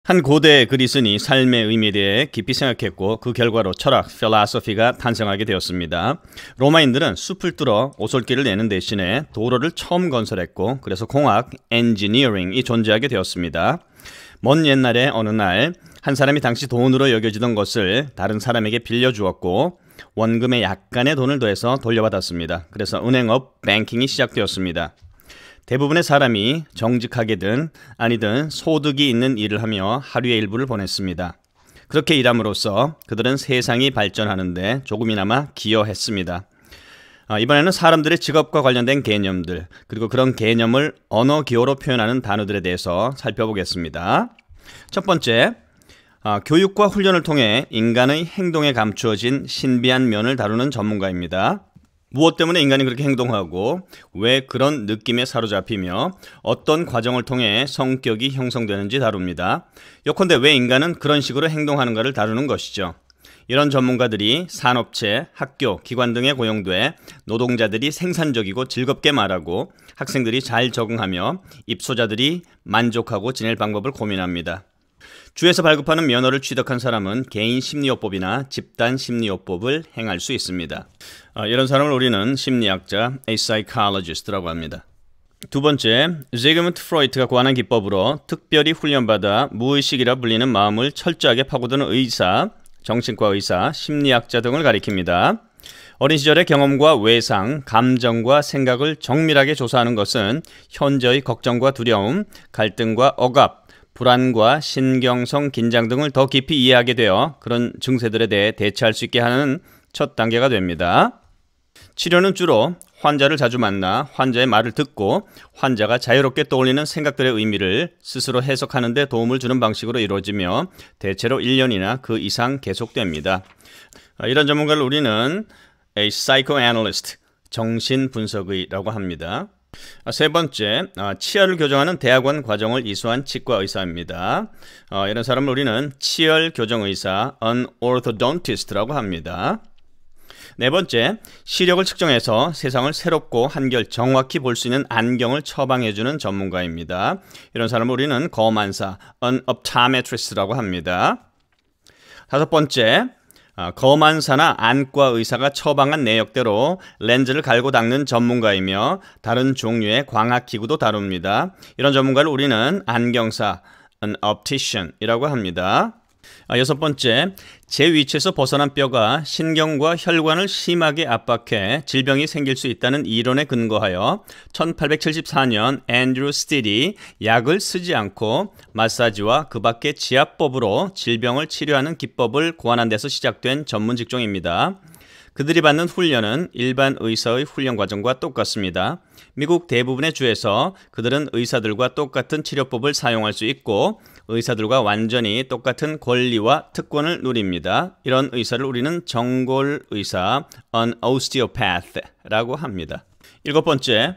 한 고대 그리스인이 삶의 의미에 대해 깊이 생각했고 그 결과로 철학, 필로소피가 탄생하게 되었습니다. 로마인들은 숲을 뚫어 오솔길을 내는 대신에 도로를 처음 건설했고 그래서 공학, 엔지니어링이 존재하게 되었습니다. 먼 옛날에 어느 날 한 사람이 당시 돈으로 여겨지던 것을 다른 사람에게 빌려주었고 원금에 약간의 돈을 더해서 돌려받았습니다. 그래서 은행업, 뱅킹이 시작되었습니다. 대부분의 사람이 정직하게든 아니든 소득이 있는 일을 하며 하루의 일부를 보냈습니다. 그렇게 일함으로써 그들은 세상이 발전하는데 조금이나마 기여했습니다. 이번에는 사람들의 직업과 관련된 개념들 그리고 그런 개념을 언어 기호로 표현하는 단어들에 대해서 살펴보겠습니다. 첫 번째, 교육과 훈련을 통해 인간의 행동에 감추어진 신비한 면을 다루는 전문가입니다. 무엇 때문에 인간이 그렇게 행동하고 왜 그런 느낌에 사로잡히며 어떤 과정을 통해 성격이 형성되는지 다룹니다. 요컨대 왜 인간은 그런 식으로 행동하는가를 다루는 것이죠. 이런 전문가들이 산업체, 학교, 기관 등에 고용돼 노동자들이 생산적이고 즐겁게 말하고 학생들이 잘 적응하며 입소자들이 만족하고 지낼 방법을 고민합니다. 주에서 발급하는 면허를 취득한 사람은 개인 심리요법이나 집단 심리요법을 행할 수 있습니다. 이런 사람을 우리는 심리학자, a psychologist라고 합니다. 두 번째, 지그문트 프로이트가 고안한 기법으로 특별히 훈련받아 무의식이라 불리는 마음을 철저하게 파고드는 의사, 정신과 의사, 심리학자 등을 가리킵니다. 어린 시절의 경험과 외상, 감정과 생각을 정밀하게 조사하는 것은 현재의 걱정과 두려움, 갈등과 억압, 불안과 신경성 긴장 등을 더 깊이 이해하게 되어 그런 증세들에 대해 대처할 수 있게 하는 첫 단계가 됩니다. 치료는 주로 환자를 자주 만나 환자의 말을 듣고 환자가 자유롭게 떠올리는 생각들의 의미를 스스로 해석하는 데 도움을 주는 방식으로 이루어지며 대체로 1년이나 그 이상 계속됩니다. 이런 전문가를 우리는 a psychoanalyst, 정신분석의라고 합니다. 세 번째, 치열을 교정하는 대학원 과정을 이수한 치과 의사입니다. 이런 사람을 우리는 치열 교정의사, an orthodontist라고 합니다. 네 번째, 시력을 측정해서 세상을 새롭고 한결 정확히 볼 수 있는 안경을 처방해주는 전문가입니다. 이런 사람을 우리는 검안사, an optometrist라고 합니다. 다섯 번째, 검안사나 안과 의사가 처방한 내역대로 렌즈를 갈고 닦는 전문가이며 다른 종류의 광학기구도 다룹니다. 이런 전문가를 우리는 안경사, an optician이라고 합니다. 여섯 번째, 제 위치에서 벗어난 뼈가 신경과 혈관을 심하게 압박해 질병이 생길 수 있다는 이론에 근거하여 1874년 앤드루 스티디 약을 쓰지 않고 마사지와 그 밖의 지압법으로 질병을 치료하는 기법을 고안한 데서 시작된 전문 직종입니다. 그들이 받는 훈련은 일반 의사의 훈련 과정과 똑같습니다. 미국 대부분의 주에서 그들은 의사들과 똑같은 치료법을 사용할 수 있고 의사들과 완전히 똑같은 권리와 특권을 누립니다. 이런 의사를 우리는 정골의사, an osteopath라고 합니다. 일곱 번째,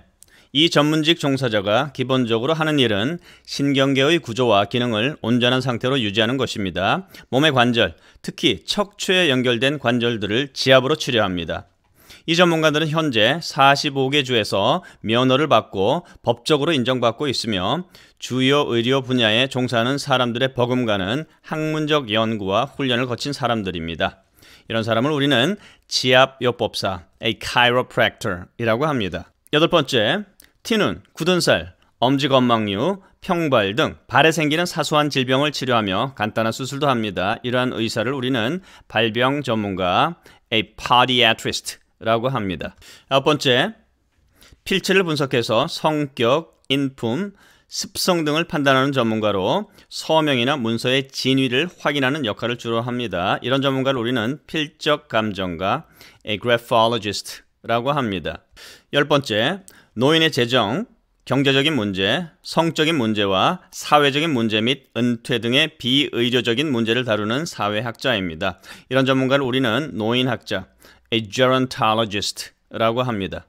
이 전문직 종사자가 기본적으로 하는 일은 신경계의 구조와 기능을 온전한 상태로 유지하는 것입니다. 몸의 관절, 특히 척추에 연결된 관절들을 지압으로 치료합니다. 이 전문가들은 현재 45개 주에서 면허를 받고 법적으로 인정받고 있으며 주요 의료 분야에 종사하는 사람들의 버금가는 학문적 연구와 훈련을 거친 사람들입니다. 이런 사람을 우리는 지압요법사, a chiropractor이라고 합니다. 여덟 번째, 티눈, 굳은 살, 엄지건망류, 평발 등 발에 생기는 사소한 질병을 치료하며 간단한 수술도 합니다. 이러한 의사를 우리는 발병 전문가, a podiatrist라고 합니다. 아홉 번째, 필체를 분석해서 성격, 인품, 습성 등을 판단하는 전문가로 서명이나 문서의 진위를 확인하는 역할을 주로 합니다. 이런 전문가를 우리는 필적 감정가, a graphologist라고 합니다. 열 번째, 노인의 재정, 경제적인 문제, 성적인 문제와 사회적인 문제 및 은퇴 등의 비의료적인 문제를 다루는 사회학자입니다. 이런 전문가를 우리는 노인학자, a gerontologist라고 합니다.